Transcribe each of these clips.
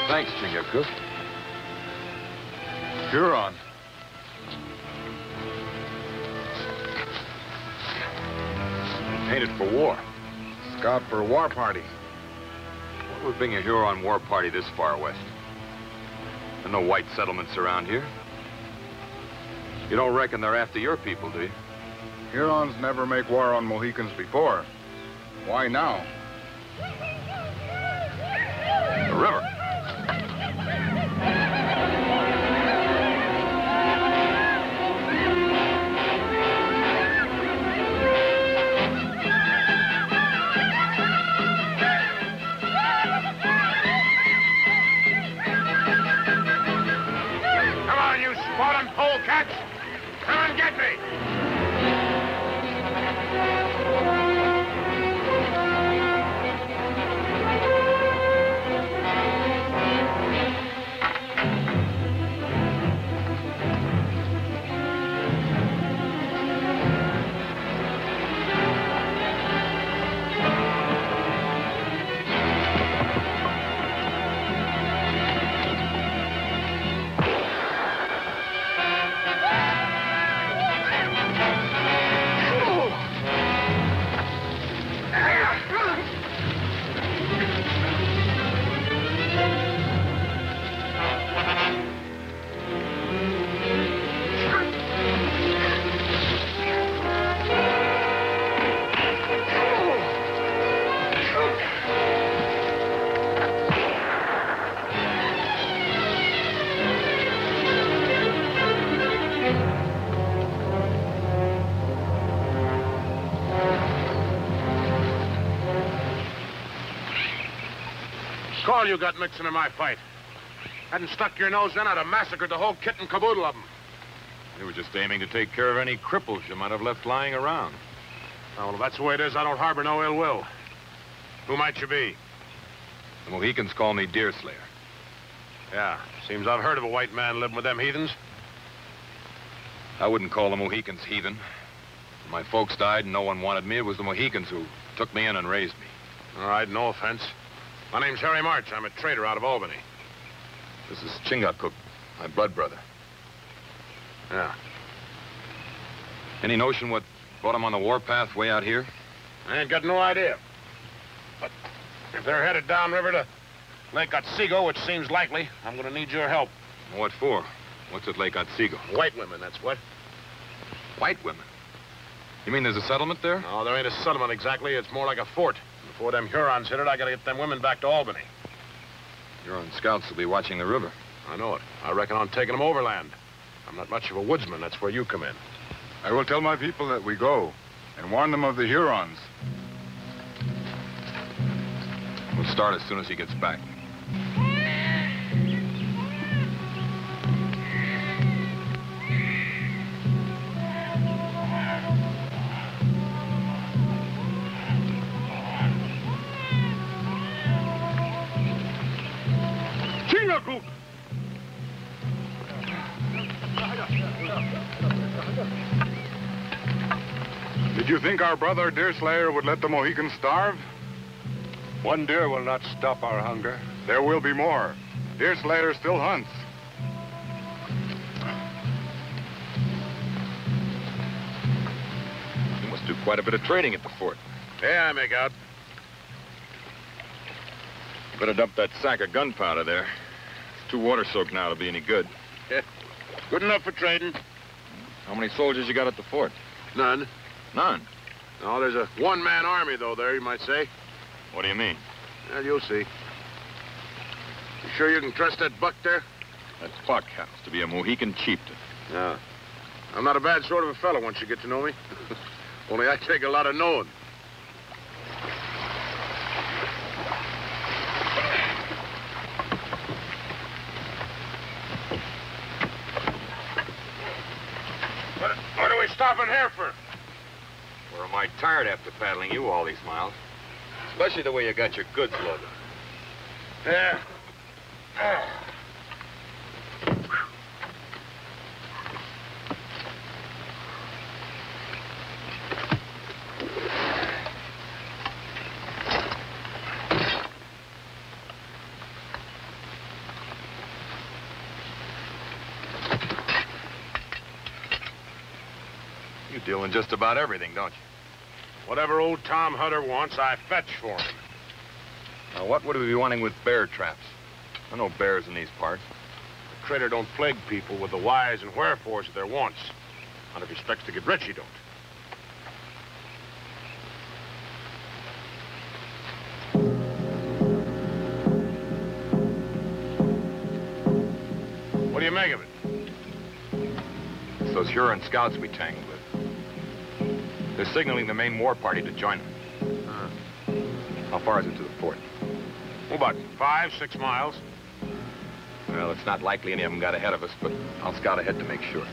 Thanks, Cook. Huron. Painted for war. Scout for a war party. What would bring a Huron war party this far west? There are no white settlements around here. You don't reckon they're after your people, do you? Hurons never make war on Mohicans before. Why now? The river. Come on, you spotted polecats! Come and get me! All you got mixing in my fight. Hadn't stuck your nose in, I'd have massacred the whole kit and caboodle of them. You were just aiming to take care of any cripples you might have left lying around. Oh, well, if that's the way it is, I don't harbor no ill will. Who might you be? The Mohicans call me Deerslayer. Yeah, seems I've heard of a white man living with them heathens. I wouldn't call the Mohicans heathen. When my folks died and no one wanted me, it was the Mohicans who took me in and raised me. All right, no offense. My name's Harry March. I'm a trader out of Albany. This is Cook, my blood brother. Yeah. Any notion what brought him on the warpath way out here? I ain't got no idea. But if they're headed downriver to Lake Otsego, which seems likely, I'm gonna need your help. What for? What's at Lake Otsego? White women, that's what. White women? You mean there's a settlement there? No, there ain't a settlement exactly. It's more like a fort. Before them Hurons hit it, I gotta get them women back to Albany. Huron scouts will be watching the river. I know it. I reckon on taking them overland. I'm not much of a woodsman. That's where you come in. I will tell my people that we go and warn them of the Hurons. We'll start as soon as he gets back. Did you think our brother Deerslayer would let the Mohicans starve? One deer will not stop our hunger. There will be more. Deerslayer still hunts. You must do quite a bit of trading at the fort. Yeah, I make out. Better dump that sack of gunpowder there. It's too water-soaked now to be any good. Yeah. Good enough for trading. How many soldiers you got at the fort? None. None? No, there's a one-man army, though, there, you might say. What do you mean? Well, you'll see. You sure you can trust that buck there? That buck happens to be a Mohican chieftain. Yeah. I'm not a bad sort of a fellow once you get to know me. Only I take a lot of knowing. Where do we stopping here for? Or am I tired after paddling you all these miles? Especially the way you got your goods loaded. Yeah. You deal in just about everything, don't you? Whatever old Tom Hutter wants, I fetch for him. Now, what would we be wanting with bear traps? There are no bears in these parts. The trader don't plague people with the whys and wherefores of their wants. And if he expects to get rich, he don't. What do you make of it? It's those Huron scouts we tangled with. They're signaling the main war party to join them. How far is it to the fort? Well, about 5, 6 miles. Well, it's not likely any of them got ahead of us, but I'll scout ahead to make sure.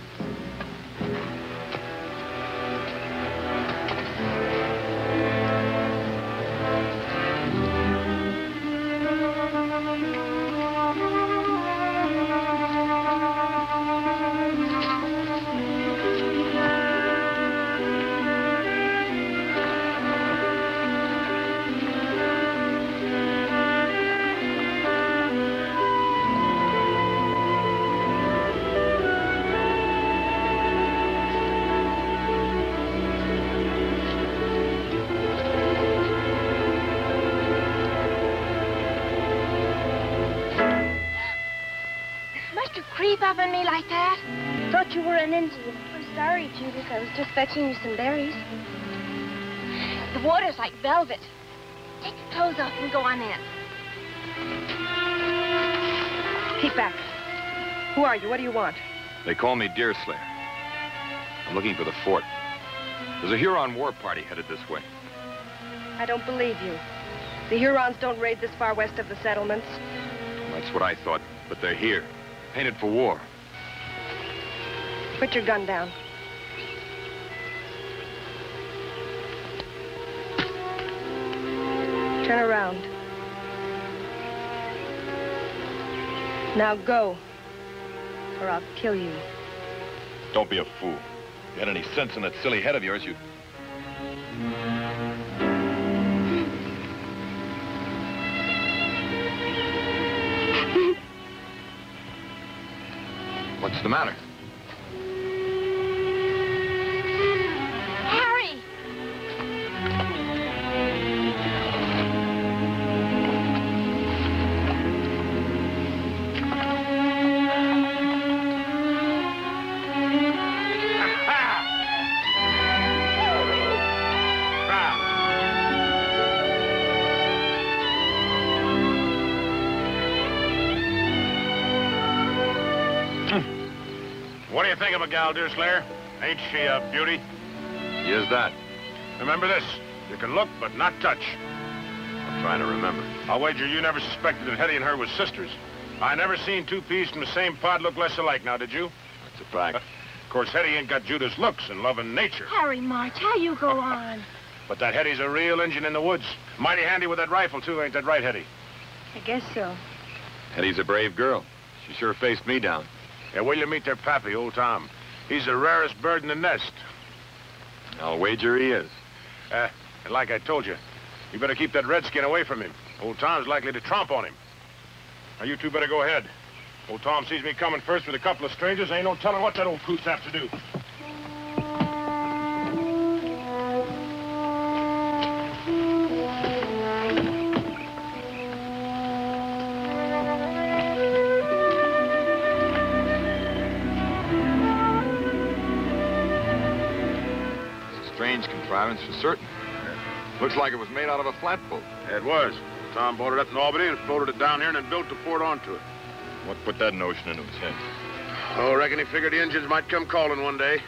Up on me like that? Thought you were an Indian. I'm sorry, Judith. I was just fetching you some berries. The water's like velvet. Take your clothes off and go on in. Keep back. Who are you? What do you want? They call me Deerslayer. I'm looking for the fort. There's a Huron war party headed this way. I don't believe you. The Hurons don't raid this far west of the settlements. Well, that's what I thought, but they're here. Painted for war. Put your gun down. Turn around. Now go, or I'll kill you. Don't be a fool. If you had any sense in that silly head of yours, you'd... What's the matter? Harry! What do you think of a gal, Deerslayer? Ain't she a beauty? Is that? Remember this. You can look, but not touch. I'm trying to remember. I'll wager you never suspected that Hetty and her was sisters. I never seen two peas from the same pod look less alike, now, did you? That's a fact. Of course, Hetty ain't got Judith's looks and loving nature. Harry March, how you go on? But that Hetty's a real Injun in the woods. Mighty handy with that rifle, too, ain't that right, Hetty? I guess so. Hetty's a brave girl. She sure faced me down. Yeah, will you meet their pappy, old Tom? He's the rarest bird in the nest. I'll wager he is. And like I told you, you better keep that redskin away from him. Old Tom's likely to tromp on him. Now, you two better go ahead. Old Tom sees me coming first with a couple of strangers. Ain't no telling what that old coot's have to do. Strange contrivance for certain. Looks like it was made out of a flatboat. It was. Tom bought it up in Albany and floated it down here and then built the fort onto it. What put that notion into his head? Oh, reckon he figured the Indians might come calling one day.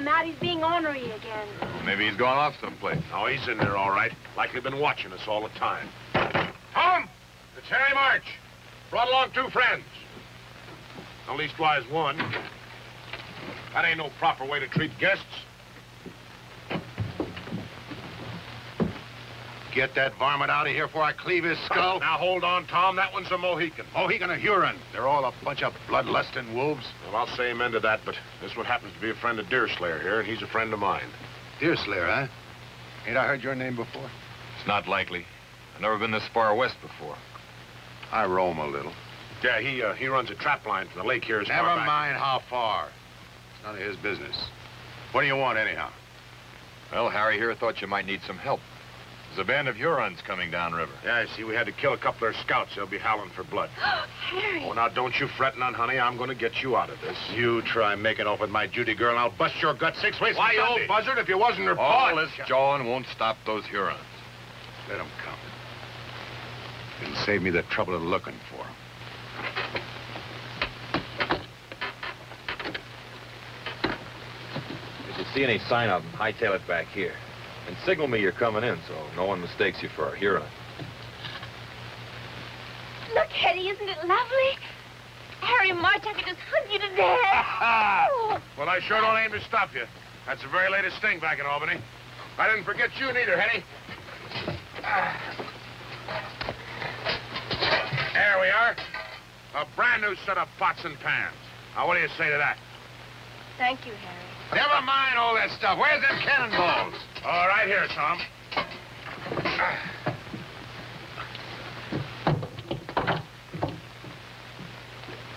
him out. He's being ornery again. Maybe he's gone off someplace. Oh, he's in there all right. Likely been watching us all the time. Tom! It's Harry March. Brought along 2 friends. At leastwise one. That ain't no proper way to treat guests. Get that varmint out of here before I cleave his skull. Now, hold on, Tom. That one's a Mohican. Mohican or Huron. They're all a bunch of bloodlusting wolves. Well, I'll say amen to that, but this one happens to be a friend of Deerslayer here, and he's a friend of mine. Deerslayer, huh? Ain't I heard your name before? It's not likely. I've never been this far west before. I roam a little. Yeah, he runs a trap line from the lake here as far Never back. mind how far. It's none of his business. What do you want, anyhow? Well, Harry here thought you might need some help. There's a band of Hurons coming downriver. Yeah, I see. We had to kill a couple of their scouts. They'll be howling for blood. Harry. Oh, now, don't you fret none, honey. I'm going to get you out of this. You try making off with my Judy girl, and I'll bust your gut 6 ways. Why, you from old Sunday. buzzard, if you wasn't her All boss. this jawing won't stop those Hurons. Let them come. It'll save me the trouble of looking for them. If you see any sign of them, hightail it back here. And signal me you're coming in so no one mistakes you for a Huron. Look, Hetty, isn't it lovely? Harry March, I could just hug you to death. Oh. Well, I sure don't aim to stop you. That's the very latest thing back in Albany. I didn't forget you neither, Hetty. There we are. A brand new set of pots and pans. Now, what do you say to that? Thank you, Harry. Never mind all that stuff. Where's them cannonballs? All right, here, Tom.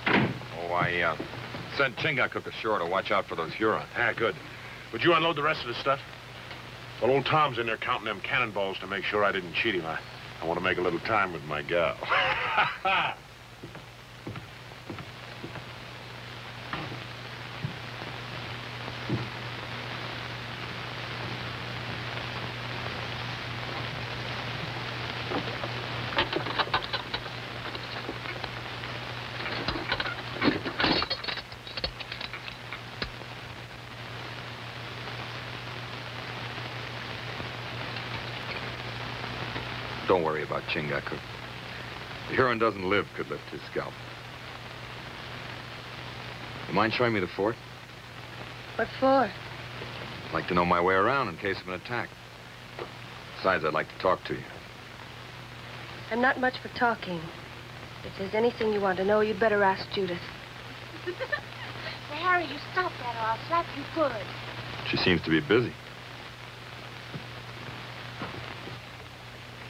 Oh, I sent Chingachgook ashore to watch out for those Hurons. Ah, good. Would you unload the rest of the stuff? Well, old Tom's in there counting them cannonballs to make sure I didn't cheat him. I want to make a little time with my gal. Don't worry about Chingachgook. The Huron doesn't live could lift his scalp. You mind showing me the fort? What for? I'd like to know my way around in case of an attack. Besides, I'd like to talk to you. I'm not much for talking. If there's anything you want to know, you'd better ask Judith. Now, Harry, you stop that or I'll slap you good. She seems to be busy.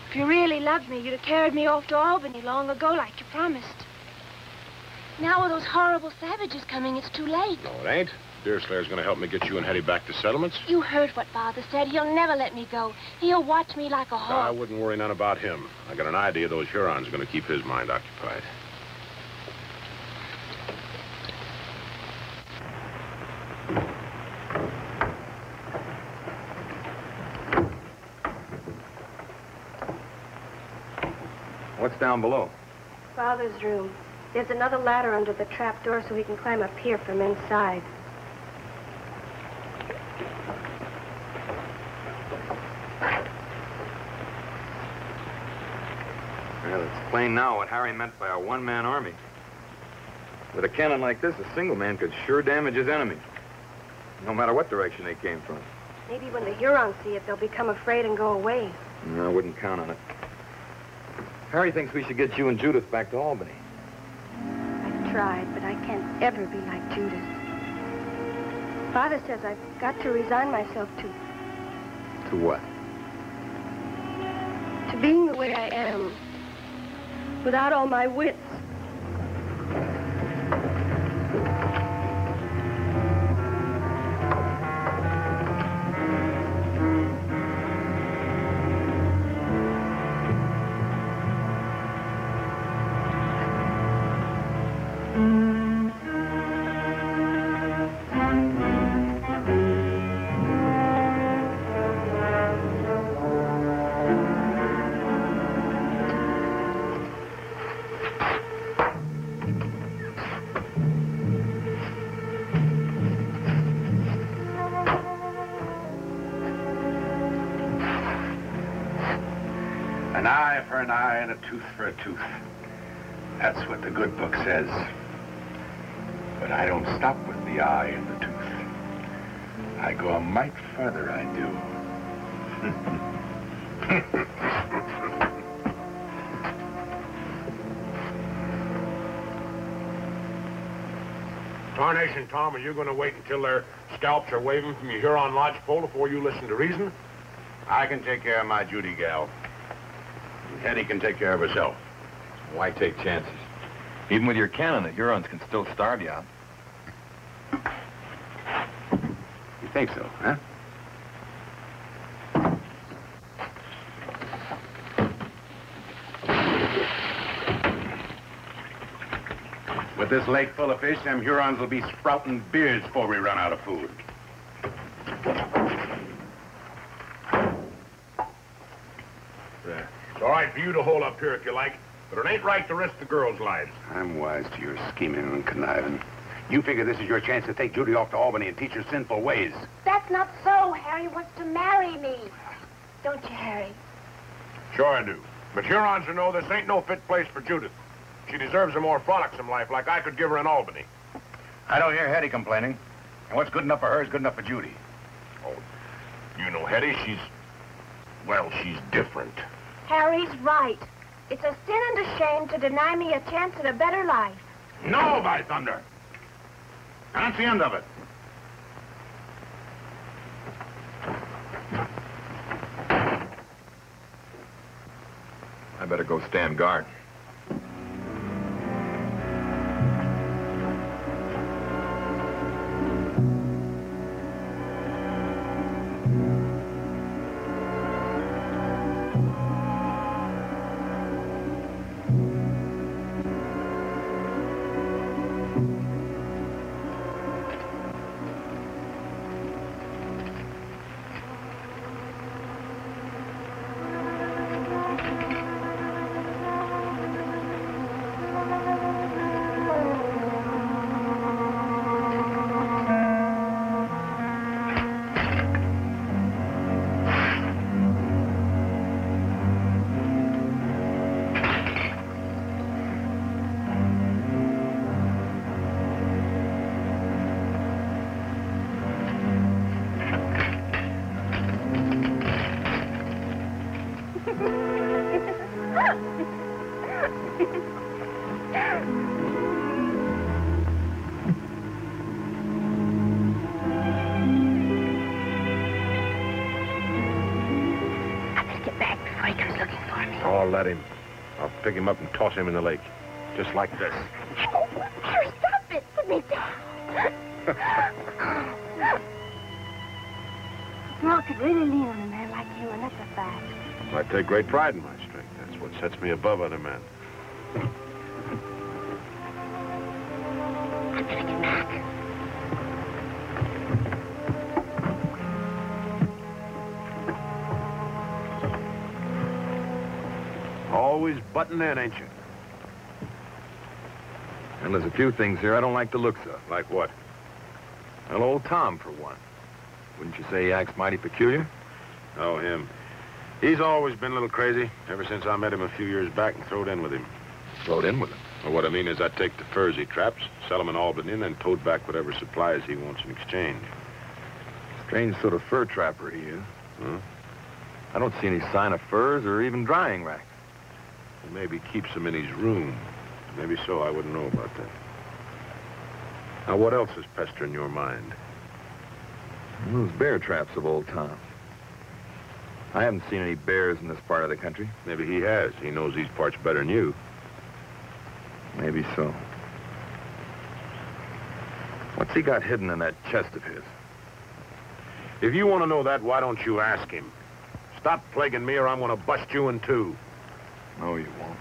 If you really loved me, you'd have carried me off to Albany long ago like you promised. Now with those horrible savages coming, it's too late. No, it ain't. Deerslayer's going to help me get you and Hetty back to settlements. You heard what Father said. He'll never let me go. He'll watch me like a I hawk. wouldn't worry none about him. I got an idea those Hurons are going to keep his mind occupied. What's down below? Father's room. There's another ladder under the trap door so he can climb up here from inside. Well, it's plain now what Harry meant by a one-man army. With a cannon like this, a single man could sure damage his enemy, no matter what direction they came from. Maybe when the Hurons see it, they'll become afraid and go away. No, I wouldn't count on it. Harry thinks we should get you and Judith back to Albany. I've tried, but I can't ever be like Judith. Father says I've got to resign myself To what? to being the way I am, without all my wits. An eye for an eye and a tooth for a tooth. That's what the good book says. But I don't stop with the eye and the tooth. I go a mite further, I do. Tarnation, Tom, are you going to wait until their scalps are waving from your Huron lodgepole before you listen to reason? I can take care of my Judy gal. And Hetty can take care of herself. Why take chances? Even with your cannon, the Hurons can still starve you out. You think so, huh? With this lake full of fish, them Hurons will be sprouting beards before we run out of food. There. It's all right for you to hold up here if you like, but it ain't right to risk the girls' lives. I'm wise to your scheming and conniving. You figure this is your chance to take Judy off to Albany and teach her sinful ways. That's not so. Harry wants to marry me. Don't you, Harry? Sure I do. But Hurons will know this ain't no fit place for Judith. She deserves a more frolicsome life like I could give her in Albany. I don't hear Hetty complaining. And what's good enough for her is good enough for Judy. Oh, you know Hetty, she's different. Harry's right. It's a sin and a shame to deny me a chance at a better life. No, by thunder. That's the end of it. I better go stand guard. I'll let him. I'll pick him up and toss him in the lake. Just like this. Harry, stop it. Put me down. Girl could really lean on a man like you, and that's a fact. I take great pride in my strength. That's what sets me above other men. I'm gonna get back. Always butting in, ain't you? And there's a few things here I don't like the looks of. Like what? Well, old Tom, for one. Wouldn't you say he acts mighty peculiar? Oh, him. He's always been a little crazy, ever since I met him a few years back and throwed in with him. Throwed in with him? Well, what I mean is I'd take the furs he traps, sell them in Albany, and then tote back whatever supplies he wants in exchange. Strange sort of fur trapper he is. Huh? I don't see any sign of furs or even drying racks. Well, maybe he keeps them in his room. Maybe so. I wouldn't know about that. Now, what else is pestering your mind? Those bear traps of old Tom. I haven't seen any bears in this part of the country. Maybe he has. He knows these parts better than you. Maybe so. What's he got hidden in that chest of his? If you want to know that, why don't you ask him? Stop plaguing me or I'm going to bust you in two. No, you won't.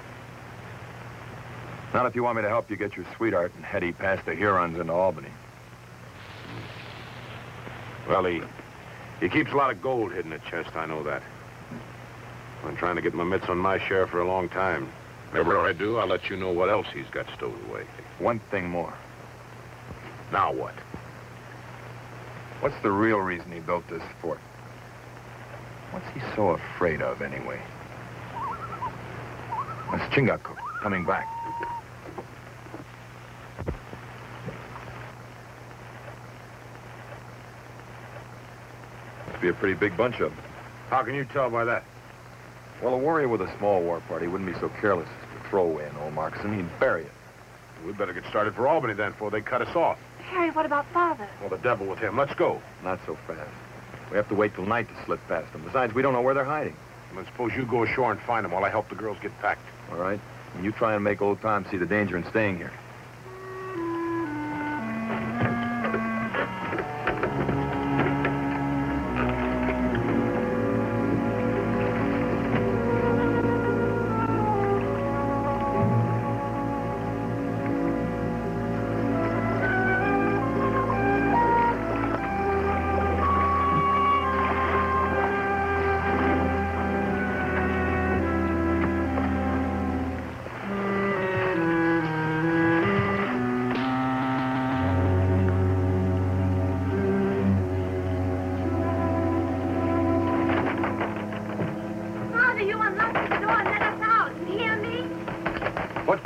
Not if you want me to help you get your sweetheart and Hetty past the Hurons into Albany. Well, he keeps a lot of gold hidden in the chest, I know that. I've been trying to get my mitts on my share for a long time. Whenever I do, I'll let you know what else he's got stowed away. One thing more. Now what? What's the real reason he built this fort? What's he so afraid of, anyway? That's Chingachgook coming back. Must be a pretty big bunch of them. How can you tell by that? Well, a warrior with a small war party wouldn't be so careless as to throw away an old moccasin. He'd bury it. We'd better get started for Albany then before they cut us off. Harry, what about Father? Well, the devil with him. Let's go. Not so fast. We have to wait till night to slip past them. Besides, we don't know where they're hiding. Then suppose you go ashore and find them while I help the girls get packed. All right? And you try and make old Tom see the danger in staying here.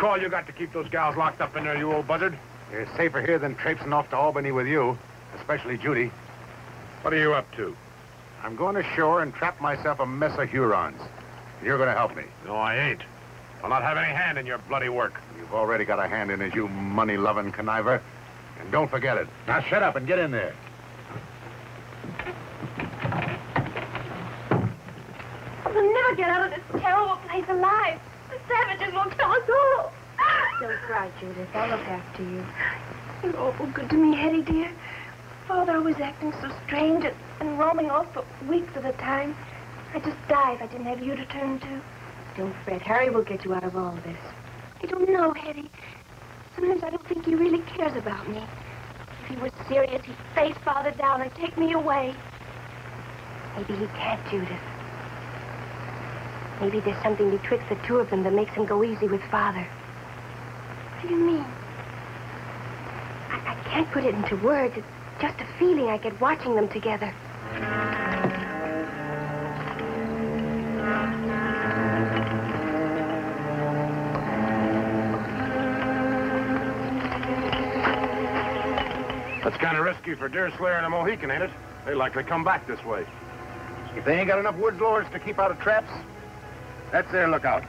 What you got to keep those gals locked up in there, you old buzzard? You're safer here than traipsing off to Albany with you, especially Judy. What are you up to? I'm going ashore and trap myself a mess of Hurons. You're going to help me. No, I ain't. I'll not have any hand in your bloody work. You've already got a hand in it, you money-loving conniver. And don't forget it. Now shut up and get in there. We'll never get out of this terrible place alive. The savages will kill us all. Don't cry, Judith. I'll look after you. You're awful good to me, Hetty, dear. Father was acting so strange and roaming off for weeks at a time. I'd just die if I didn't have you to turn to. Don't fret. Harry will get you out of all this. I don't know, Hetty. Sometimes I don't think he really cares about me. If he was serious, he'd face Father down and take me away. Maybe he can't, Judith. Maybe there's something betwixt the two of them that makes him go easy with Father. What do you mean? I can't put it into words. It's just a feeling I get watching them together. That's kind of risky for Deerslayer and a Mohican, ain't it? They likely come back this way. If they ain't got enough woods lords to keep out of traps, that's their lookout.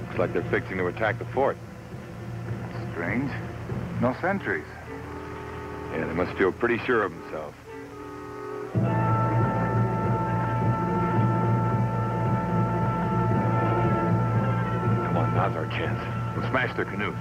Looks like they're fixing to attack the fort. Strange. No sentries. Yeah, they must feel pretty sure of themselves. Come on, now's our chance. We'll smash their canoes.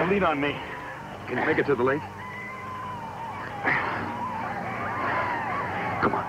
Lean on me. Can you make it to the lake? Come on.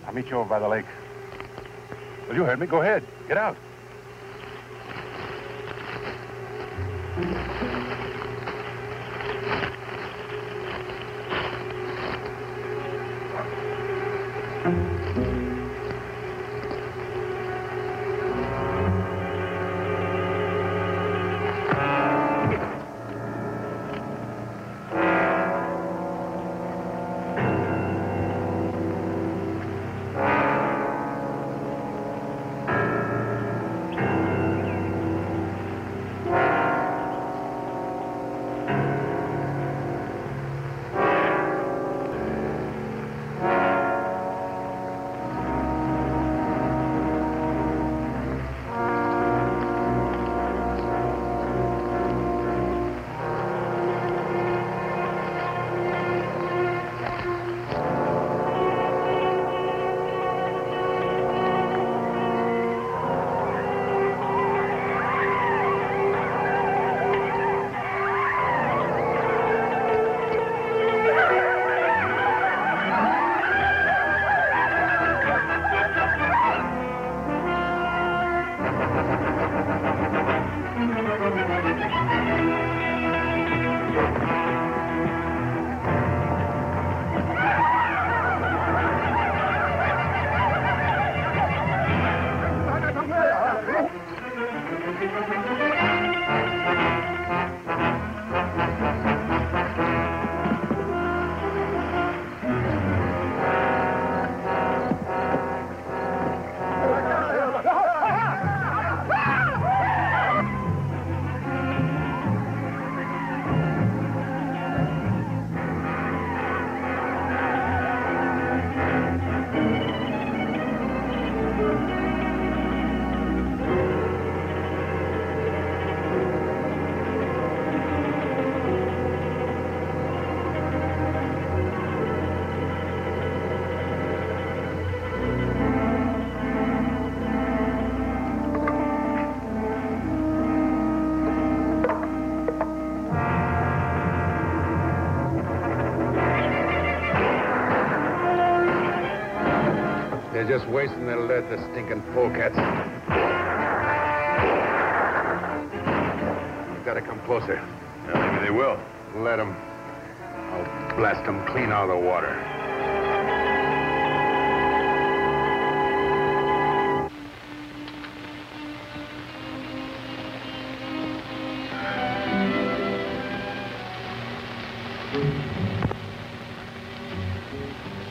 I'll meet you over by the lake. Well, you heard me. Go ahead. Get out. They're just wasting their lead, the stinking polecats. You've got to come closer. Yeah, maybe they will. Let them. I'll blast them clean out of the water.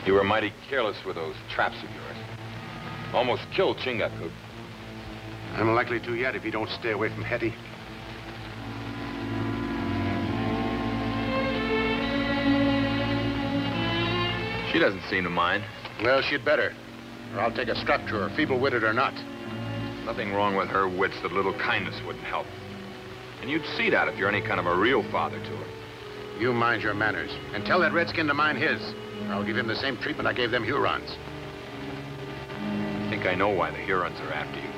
You were mighty careless with those traps of yours. Almost killed Chingachgook. I'm likely to yet if you don't stay away from Hetty. She doesn't seem to mind. Well, she'd better. Or I'll take a strap to her, feeble-witted or not. Nothing wrong with her wits that a little kindness wouldn't help. And you'd see that if you're any kind of a real father to her. You mind your manners. And tell that redskin to mind his. Or I'll give him the same treatment I gave them Hurons. I think I know why the Hurons are after you.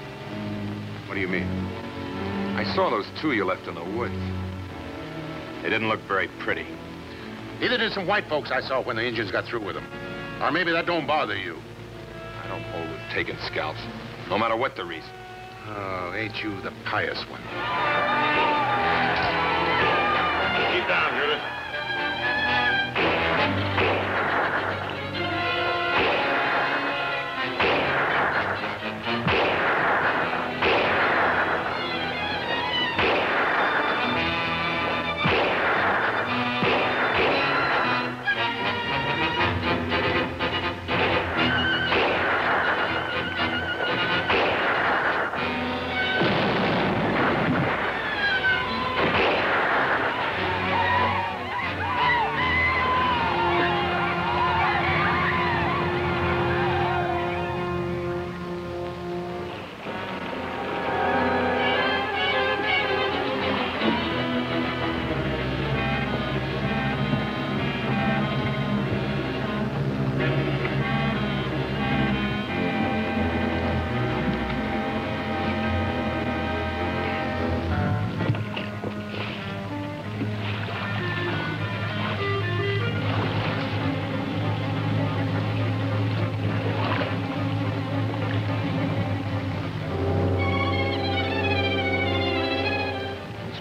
What do you mean? I saw those two you left in the woods. They didn't look very pretty. Neither did some white folks I saw when the Indians got through with them. Or maybe that don't bother you. I don't hold with taking scalps, no matter what the reason. Oh, ain't you the pious one? Keep down, Judith.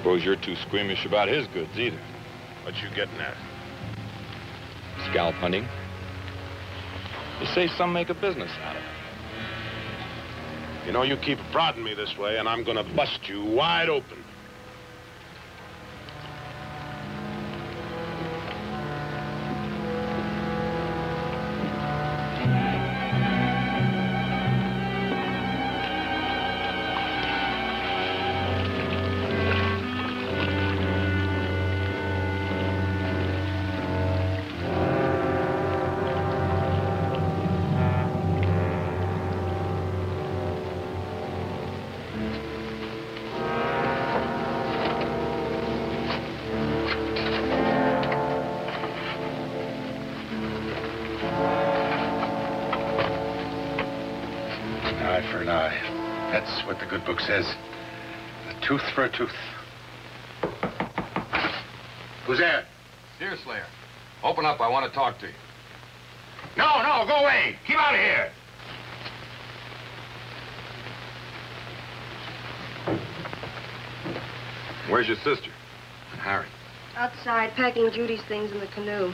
Suppose you're too squeamish about his goods either. What you getting at? Scalp hunting. You say some make a business out of it. You know, you keep prodding me this way, and I'm gonna bust you wide open. For an eye. That's what the good book says. A tooth for a tooth. Who's there? Deerslayer, open up. I want to talk to you. No, go away. Keep out of here. Where's your sister? And Harry? Outside, packing Judy's things in the canoe.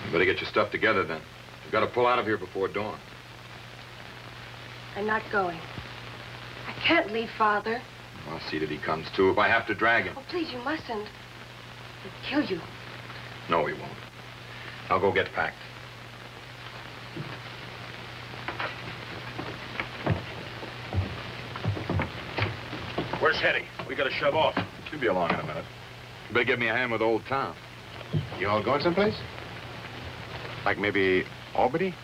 You better get your stuff together then. You've got to pull out of here before dawn. I'm not going. I can't leave Father. I'll see that he comes, too, if I have to drag him. Oh, please, you mustn't. He'd kill you. No, he won't. I'll go get packed. Where's Hetty? We gotta shove off. She'll be along in a minute. You better give me a hand with Old Tom. You all going someplace? Like maybe Albany?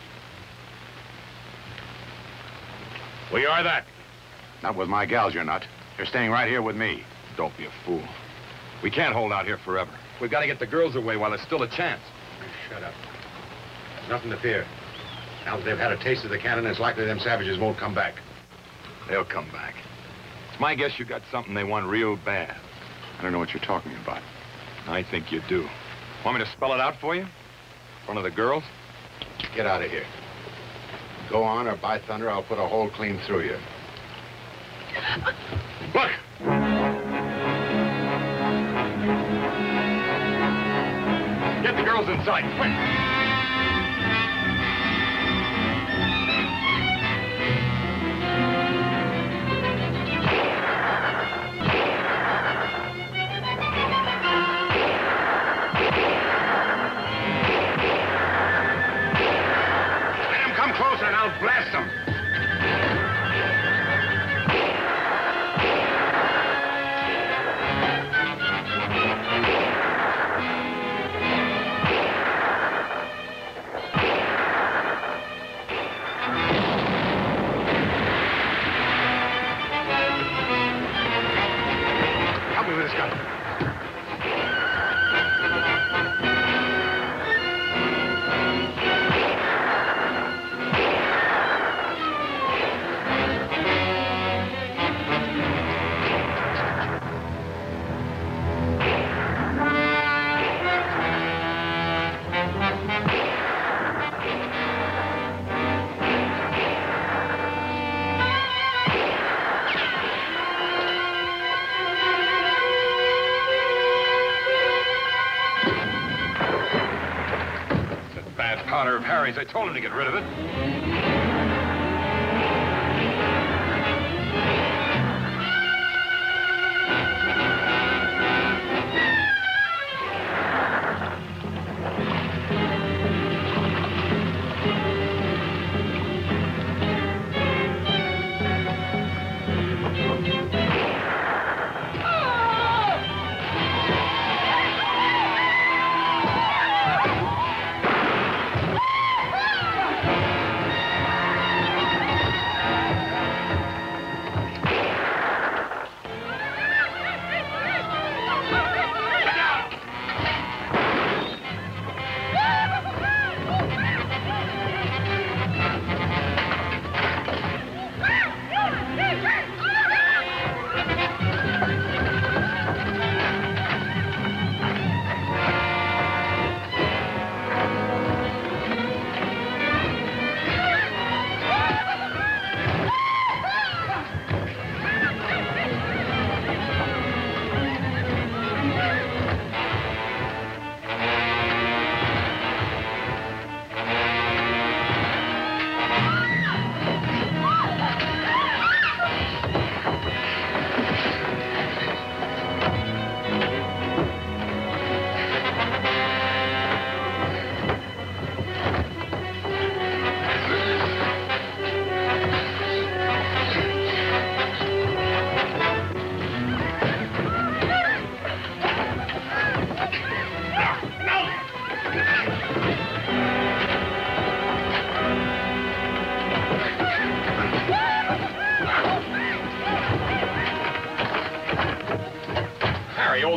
We are that. Not with my gals, you're not. You're staying right here with me. Don't be a fool. We can't hold out here forever. We've got to get the girls away while there's still a chance. Shut up. There's nothing to fear. Now that they've had a taste of the cannon, it's likely them savages won't come back. They'll come back. It's my guess you got something they want real bad. I don't know what you're talking about. I think you do. Want me to spell it out for you? In front of the girls? Get out of here. Go on, or by thunder, I'll put a hole clean through you. Look! Get the girls inside, quick! Let them come closer and I'll blast them. Help me with this gun. Powder of Harry's. I told him to get rid of it.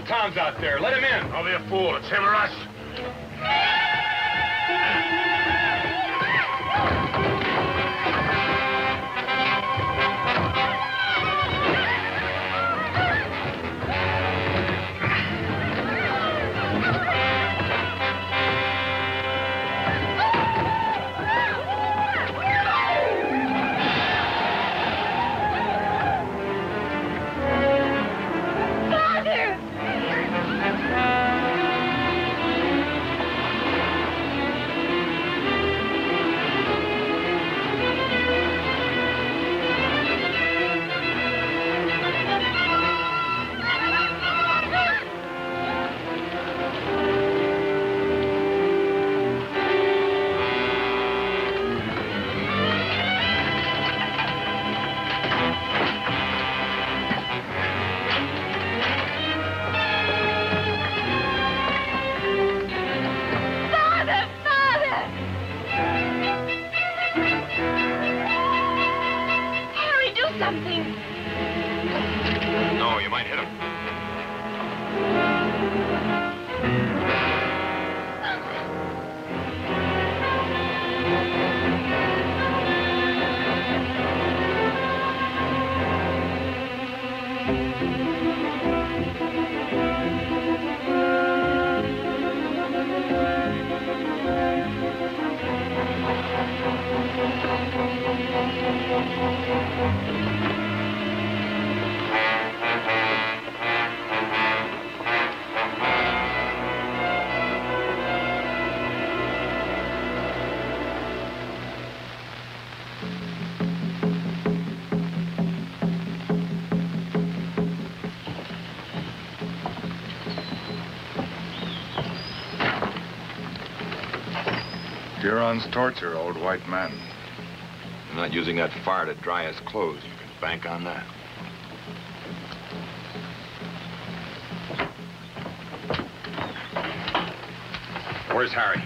Old Tom's out there. Let him in. Don't be a fool. It's him or us. No, you might hit him. Huron's torture, old white man. I'm not using that fire to dry his clothes. You can bank on that. Where's Harry?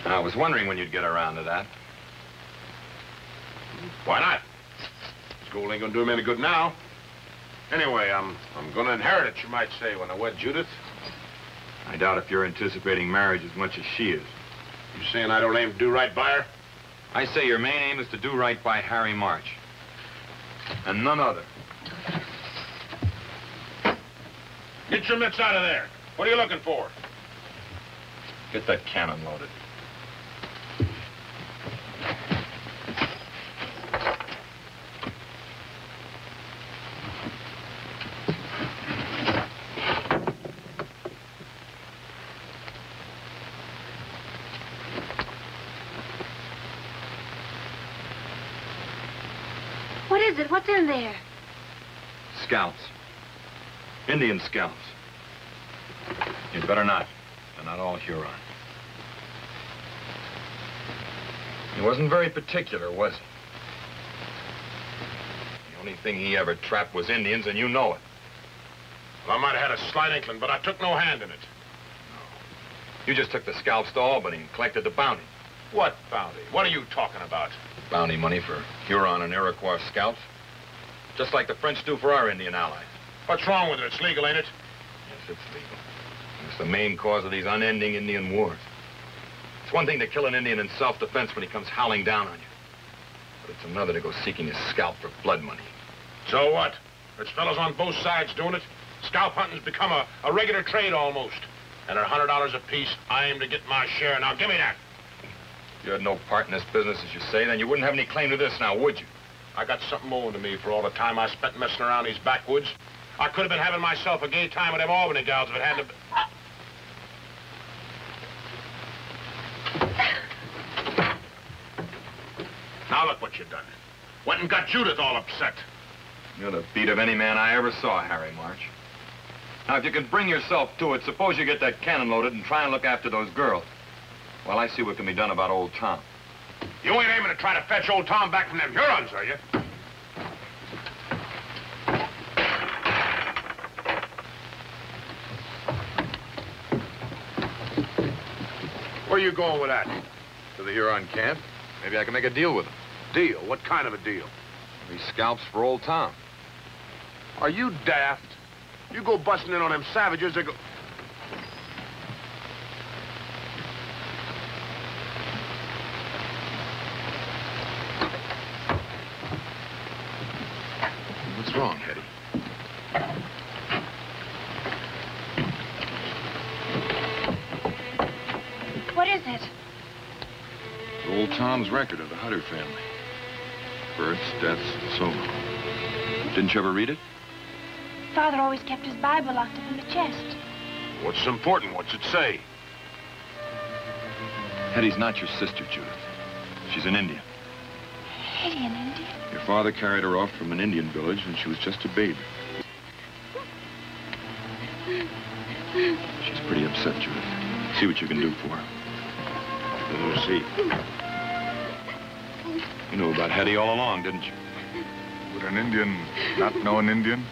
I was wondering when you'd get around to that. Why not? School ain't gonna do him any good now. Anyway, I'm gonna inherit it, you might say, when I wed Judith. I doubt if you're anticipating marriage as much as she is. You saying I don't aim to do right by her? I say your main aim is to do right by Harry March. And none other. Get your mitts out of there. What are you looking for? Get that cannon loaded. What is it? What's in there? Scalps. Indian scalps. You'd better not. They're not all Huron. He wasn't very particular, was he? The only thing he ever trapped was Indians, and you know it. Well, I might have had a slight inkling, but I took no hand in it. You just took the scalps to Albany and collected the bounty. What bounty? What are you talking about? Bounty money for Huron and Iroquois scalps. Just like the French do for our Indian allies. What's wrong with it? It's legal, ain't it? Yes, it's legal. It's the main cause of these unending Indian wars. It's one thing to kill an Indian in self-defense when he comes howling down on you. But it's another to go seeking his scalp for blood money. So what? There's fellows on both sides doing it. Scalp hunting's become a regular trade almost. And at $100 apiece, I aim to get my share. Now, give me that. If you had no part in this business, as you say, then you wouldn't have any claim to this now, would you? I got something owing to me for all the time I spent messing around these backwoods. I could have been having myself a gay time with them Albany gals if it hadn't have... Now look what you done. Went and got Judith all upset. You're the beat of any man I ever saw, Harry March. Now, if you can bring yourself to it, suppose you get that cannon loaded and try and look after those girls. Well, I see what can be done about old Tom. You ain't aiming to try to fetch old Tom back from them Hurons, are you? Where are you going with that? To the Huron camp. Maybe I can make a deal with him. Deal? What kind of a deal? He scalps for old Tom. Are you daft? You go busting in on them savages, they go... What's wrong, Hetty? What is it? Old Tom's record of the Hutter family. Births, deaths, and so on. Didn't you ever read it? Father always kept his Bible locked up in the chest. What's important? What's it say? Hetty's not your sister, Judith. She's an Indian. Hetty, an Indian? Your father carried her off from an Indian village when she was just a baby. She's pretty upset, Judith. See what you can do for her. We'll see. You knew about Hetty all along, didn't you? Would an Indian not know an Indian?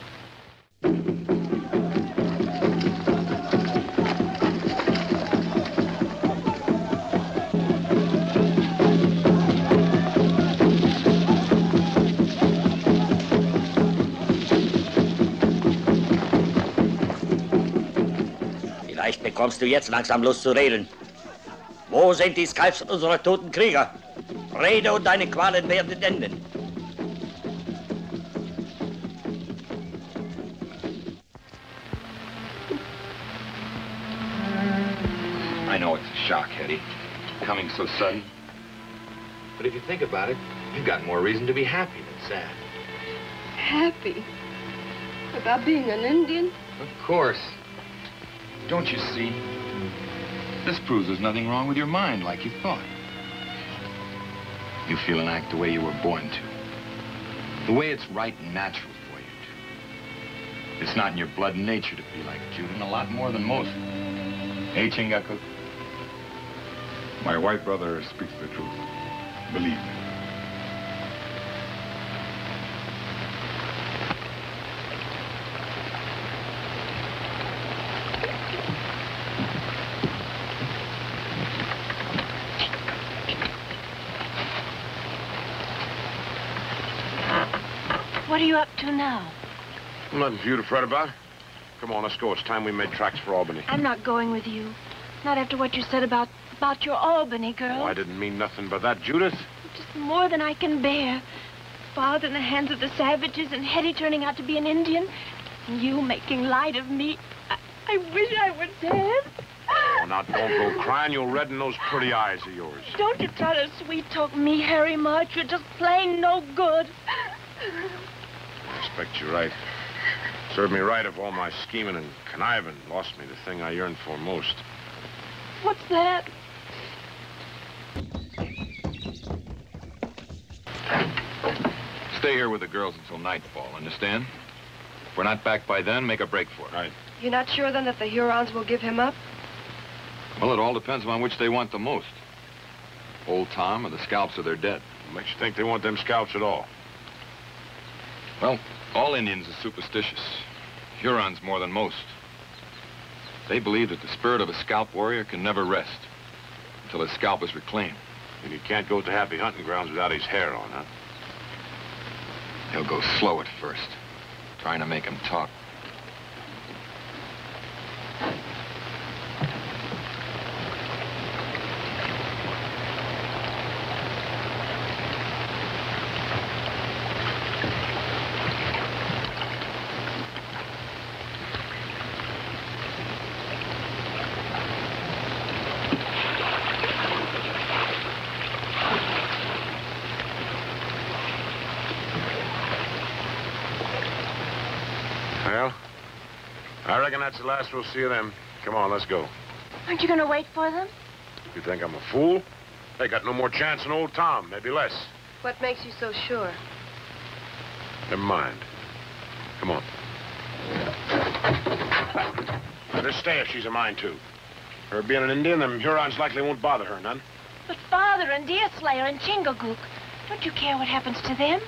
Vielleicht bekommst du jetzt langsam Lust zu reden. Wo sind die Skalps unserer toten Krieger? Rede und deine Qualen werden enden. I know it's a shock, Hetty. Coming so sudden. But if you think about it, you've got more reason to be happy than sad. Happy? About being an Indian? Of course. Don't you see? This proves there's nothing wrong with your mind like you thought. You feel and act the way you were born to. The way it's right and natural for you to. It's not in your blood and nature to be like Judith, and a lot more than most. Hey, Chingako. My white brother speaks the truth. Believe me. What are you up to now? Nothing for you to fret about. Come on, let's go. It's time we made tracks for Albany. I'm not going with you. Not after what you said about your Albany girl. Oh, I didn't mean nothing but that, Judith. Just more than I can bear. Father in the hands of the savages and Hetty turning out to be an Indian. And you making light of me. I wish I were dead. Oh, now don't go crying. You'll redden those pretty eyes of yours. Don't you try to sweet-talk me, Harry March. You're just plain no good. I expect you're right. Served me right if all my scheming and conniving lost me the thing I yearned for most. What's that? Stay here with the girls until nightfall, understand? If we're not back by then, make a break for it. Right. You're not sure, then, that the Hurons will give him up? Well, it all depends on which they want the most. Old Tom or the scalps of their dead. What makes you think they want them scalps at all? Well, all Indians are superstitious. Hurons more than most. They believe that the spirit of a scalp warrior can never rest until his scalp is reclaimed. And he can't go to happy hunting grounds without his hair on, huh? He'll go slow at first, trying to make him talk. Well, I reckon that's the last we'll see of them. Come on, let's go. Aren't you going to wait for them? You think I'm a fool? They got no more chance than old Tom, maybe less. What makes you so sure? Never mind. Come on. Let her stay if she's a mind to. Her being an Indian, them Hurons likely won't bother her none. But Father and Deerslayer and Chingagook, don't you care what happens to them?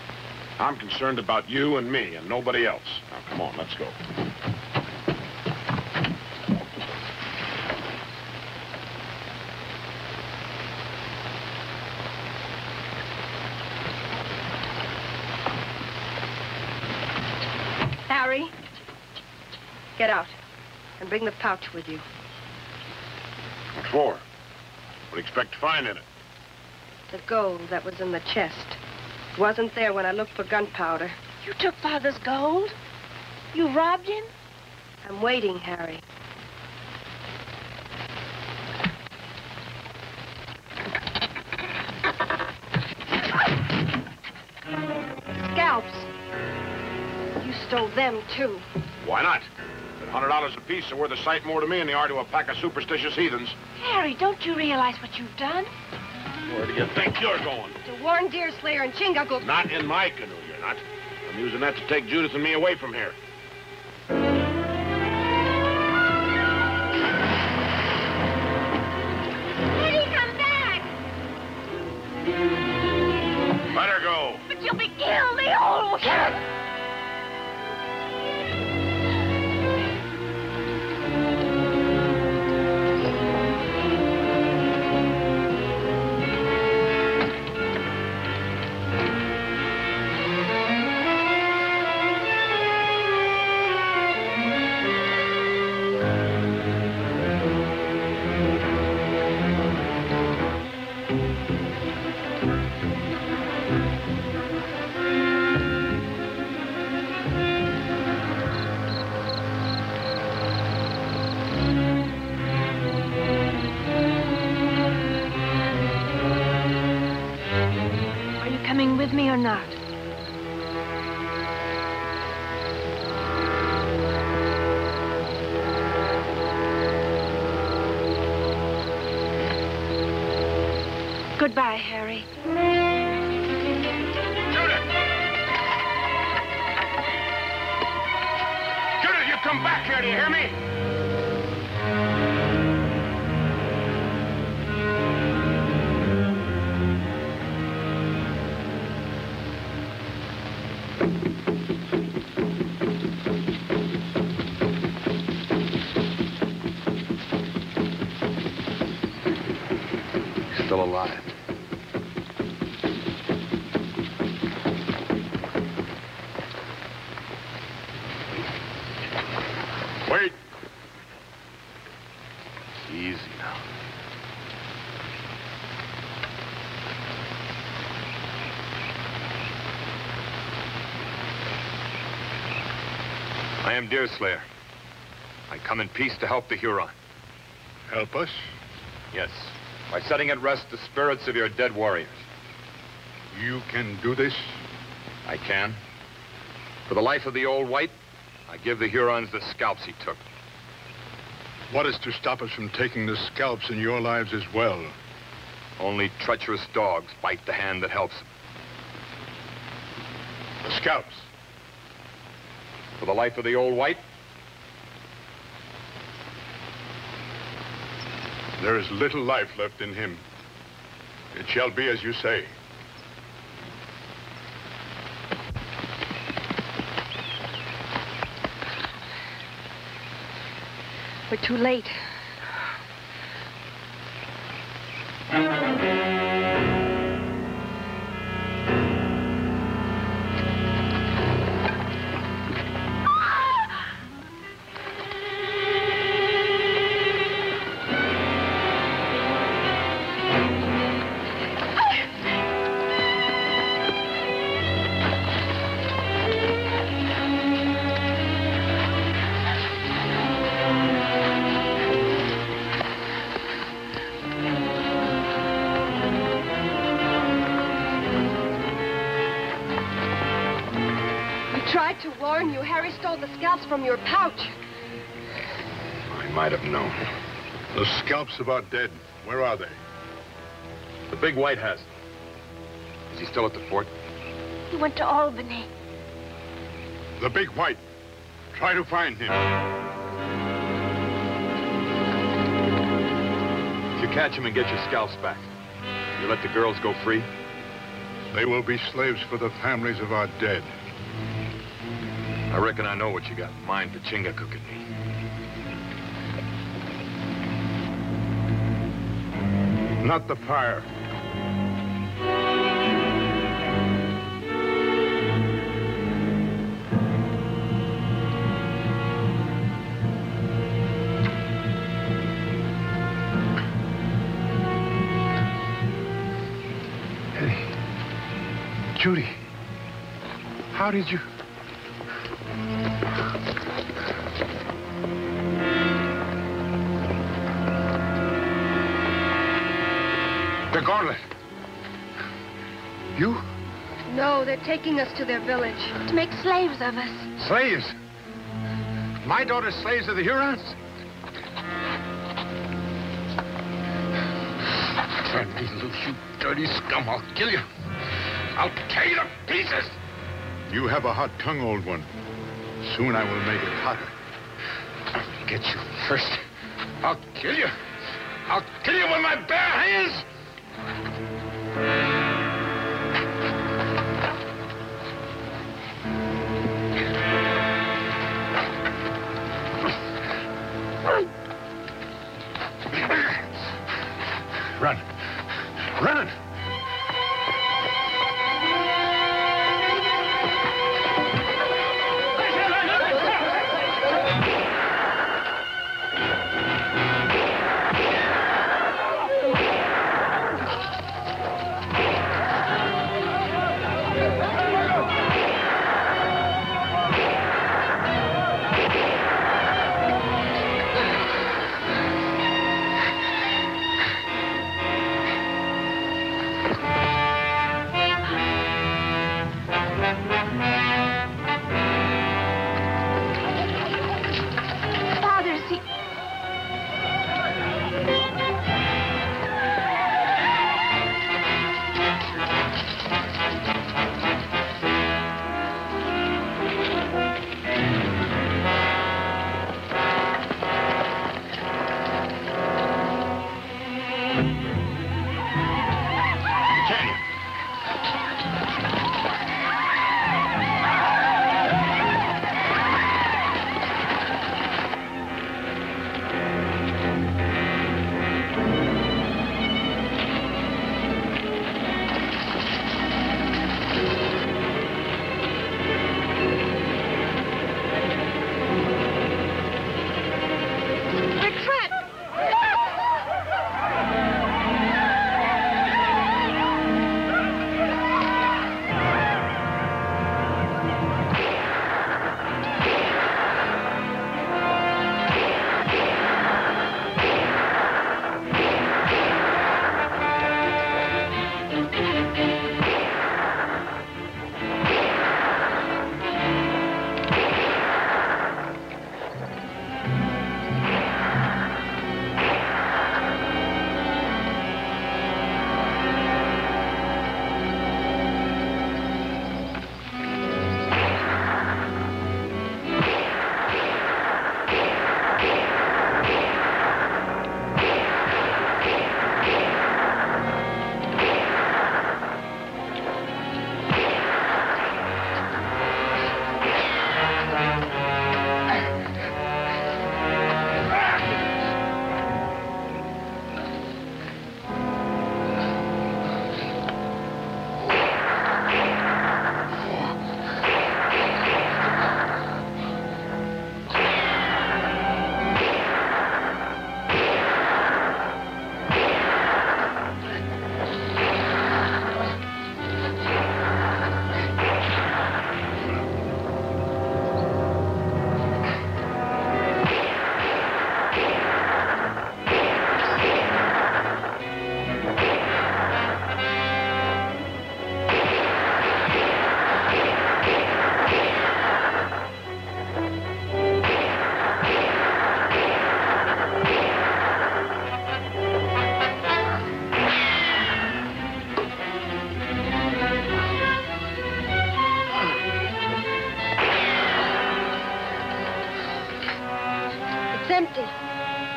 I'm concerned about you and me and nobody else. Now, come on, let's go. Get out and bring the pouch with you. What for? What do you expect to find in it? The gold that was in the chest. It wasn't there when I looked for gunpowder. You took Father's gold? You robbed him? I'm waiting, Harry. Scalps. You stole them, too. Why not? At $100 apiece are worth a sight more to me than they are to a pack of superstitious heathens. Harry, don't you realize what you've done? Where do you think you're going? To warn Deerslayer and Chingagook. Not in my canoe, you're not. I'm using that to take Judith and me away from here. Eddie, come back! Let her go. But you'll be killed, the old... Shut up! With me or not? Goodbye, Harry. Judith! Judith, you come back here, do you hear me? Still alive. Wait. Easy now. I am Deerslayer. I come in peace to help the Huron. Help us? Yes, by setting at rest the spirits of your dead warriors. You can do this? I can. For the life of the old white, I give the Hurons the scalps he took. What is to stop us from taking the scalps in your lives as well? Only treacherous dogs bite the hand that helps them. The scalps? For the life of the old white, there is little life left in him. It shall be as you say. We're too late. Tried to warn you. Harry stole the scalps from your pouch. I might have known. The scalps of our dead, where are they? The big white has them. Is he still at the fort? He went to Albany. The big white. Try to find him. If you catch him and get your scalps back, you let the girls go free? They will be slaves for the families of our dead. I reckon I know what you got in mind for Chingagook and me. Not the fire. Judy, how did you... The gauntlet. You? No, they're taking us to their village. To make slaves of us. Slaves? My daughter's slaves of the Hurons? Turn me loose, you dirty scum. I'll kill you. I'll tear you to pieces. You have a hot tongue, old one. Soon I will make it hotter. I'll get you first. I'll kill you. I'll kill you with my bare hands. Run. Run!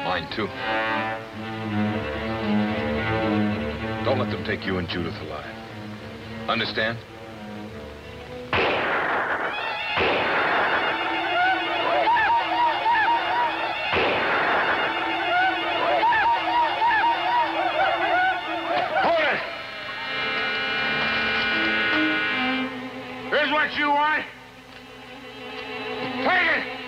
Mine, too. Don't let them take you and Judith alive. Understand? Hold it! Here's what you want. Take it!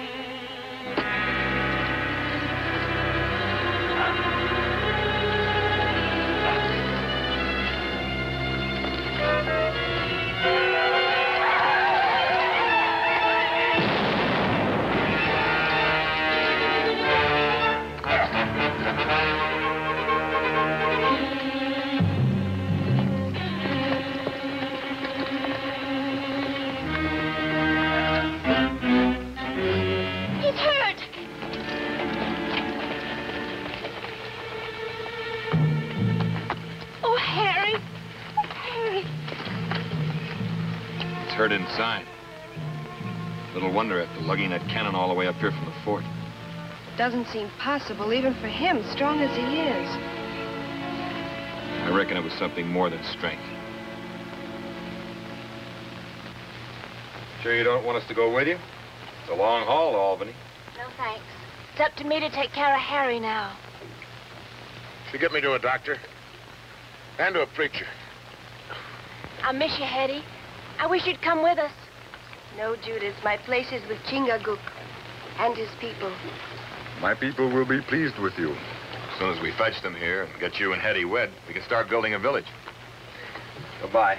hurt inside. Little wonder after lugging that cannon all the way up here from the fort. It doesn't seem possible, even for him, strong as he is. I reckon it was something more than strength. Sure you don't want us to go with you? It's a long haul to Albany. No, thanks. It's up to me to take care of Harry now. You get me to a doctor. And to a preacher. I miss you, Hetty. I wish you'd come with us. No, Judith, my place is with Chingachgook and his people. My people will be pleased with you. As soon as we fetch them here and get you and Hetty wed, we can start building a village. Goodbye.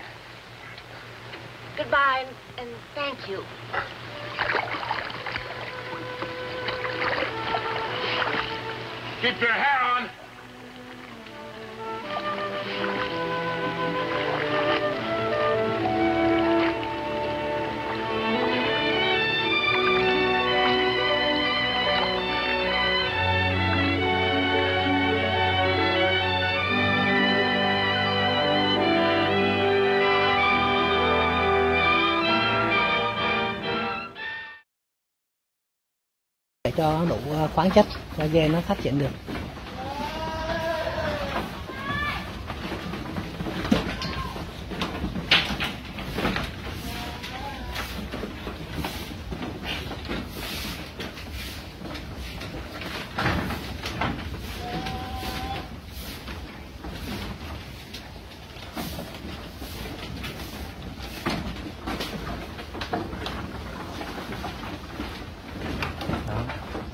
Goodbye, and thank you. Keep your hair on. Để cho đủ khoáng chất cho dê nó phát triển được.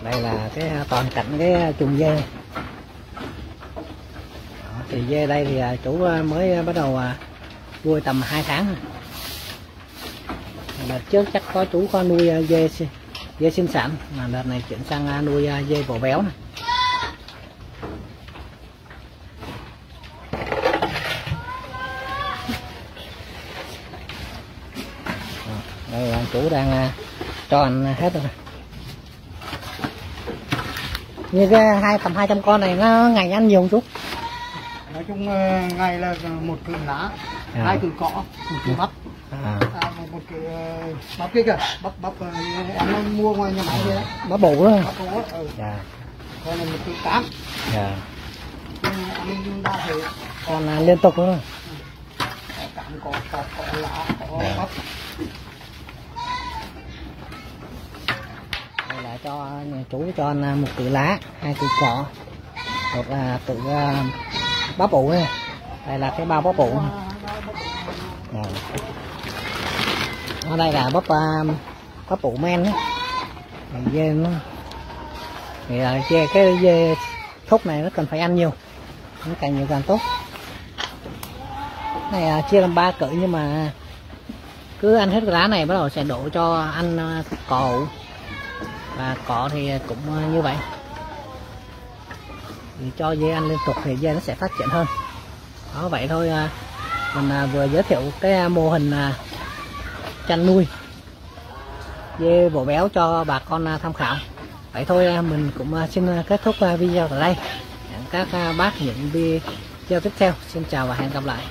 Đây là cái toàn cảnh cái chuồng dê. Đó, thì dê đây thì chủ mới bắt đầu nuôi tầm 2 tháng rồi. Đợt trước chắc có chủ có nuôi dê sinh sản, mà đợt này chuyển sang nuôi dê bổ béo này. Đây là chủ đang cho ăn hết rồi. Như cái tầm 200 con này nó ngày ăn nhiều một chút. Nói chung ngày là một cự lá, 2 cự cỏ, một cự bắp, một cự bắp kia kìa, bắp em mua ngoài nhà máy kia. Bắp bổ đó. Bắp bổ đó. Dạ. Còn là một cự cám. Dạ. Ăn đa thể. Còn liên tục nữa. Cám có lá, có bắp. Đây là cho chủ cho ăn một cự lá, 2 cự cỏ, một là cự bắp ủ này. Đây là cái bao bắp ủ. Ở đây là bắp ủ men đấy. Dê nó thì là cái dê thúc này nó cần phải ăn nhiều, nó càng nhiều càng tốt. Này chia làm 3 cự, nhưng mà cứ ăn hết cái lá này bắt đầu sẽ đổ cho ăn cỏ ủ. Và cỏ thì cũng như vậy, thì cho dê ăn liên tục thì dê nó sẽ phát triển hơn. Đó, vậy thôi. Mình vừa giới thiệu cái mô hình chăn nuôi dê bổ béo cho bà con tham khảo. Vậy thôi, mình cũng xin kết thúc video tại đây. Hẹn các bác những video tiếp theo. Xin chào và hẹn gặp lại.